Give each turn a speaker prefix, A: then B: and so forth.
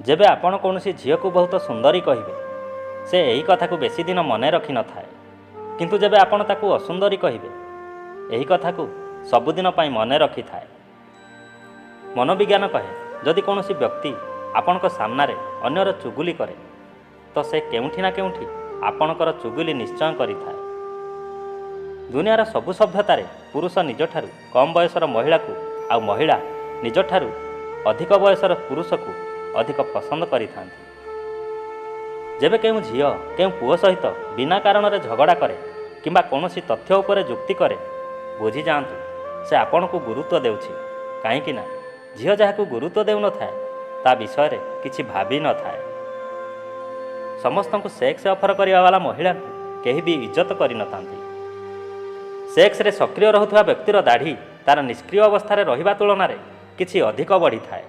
A: ଯେବେ ଆପଣ କୌଣସି ଝିଅକୁ ବହୁତ ସୁନ୍ଦରୀ କହିବେ, ସେ ଏହି କଥାକୁ ବେଶୀ ଦିନ ମନେ ରଖିନଥାଏ। କିନ୍ତୁ ଯେବେ ଆପଣ ତାକୁ ଅସୁନ୍ଦରୀ କହିବେ, ଏହି କଥାକୁ ସବୁଦିନ ପାଇଁ ମନେ ରଖିଥାଏ। ମନୋବିଜ୍ଞାନ କହେ, ଯଦି କୌଣସି ବ୍ୟକ୍ତି ଆପଣଙ୍କ ସାମ୍ନାରେ ଅନ୍ୟର ଚୁଗୁଲି କରେ, ତ ସେ କେଉଁଠି ନା କେଉଁଠି ଆପଣଙ୍କର ଚୁଗୁଲି ନିଶ୍ଚୟ କରିଥାଏ। ଦୁନିଆର ସବୁ ସଭ୍ୟତାରେ ପୁରୁଷ ନିଜଠାରୁ କମ୍ ବୟସର ମହିଳାକୁ ଆଉ ମହିଳା ନିଜଠାରୁ ଅଧିକ ବୟସର ପୁରୁଷକୁ ଅଧିକ ପସନ୍ଦ କରିଥାନ୍ତି। ଯେବେ କେଉଁ ଝିଅ କେଉଁ ପୁଅ ସହିତ ବିନା କାରଣରେ ଝଗଡ଼ା କରେ କିମ୍ବା କୌଣସି ତଥ୍ୟ ଉପରେ ଯୁକ୍ତି କରେ, ବୁଝିଯାଆନ୍ତୁ ସେ ଆପଣଙ୍କୁ ଗୁରୁତ୍ୱ ଦେଉଛି। କାହିଁକି ନା ଝିଅ ଯାହାକୁ ଗୁରୁତ୍ୱ ଦେଉନଥାଏ ତା ବିଷୟରେ କିଛି ଭାବି ନଥାଏ। ସମସ୍ତଙ୍କୁ ସେକ୍ସ ଅଫର କରିବା ବାଲା ମହିଳାଙ୍କୁ କେହି ବି ଇଜ୍ଜତ କରିନଥାନ୍ତି। ସେକ୍ସରେ ସକ୍ରିୟ ରହୁଥିବା ବ୍ୟକ୍ତିର ଦାଢ଼ି ତା'ର ନିଷ୍କ୍ରିୟ ଅବସ୍ଥାରେ ରହିବା ତୁଳନାରେ କିଛି ଅଧିକ ବଢ଼ିଥାଏ।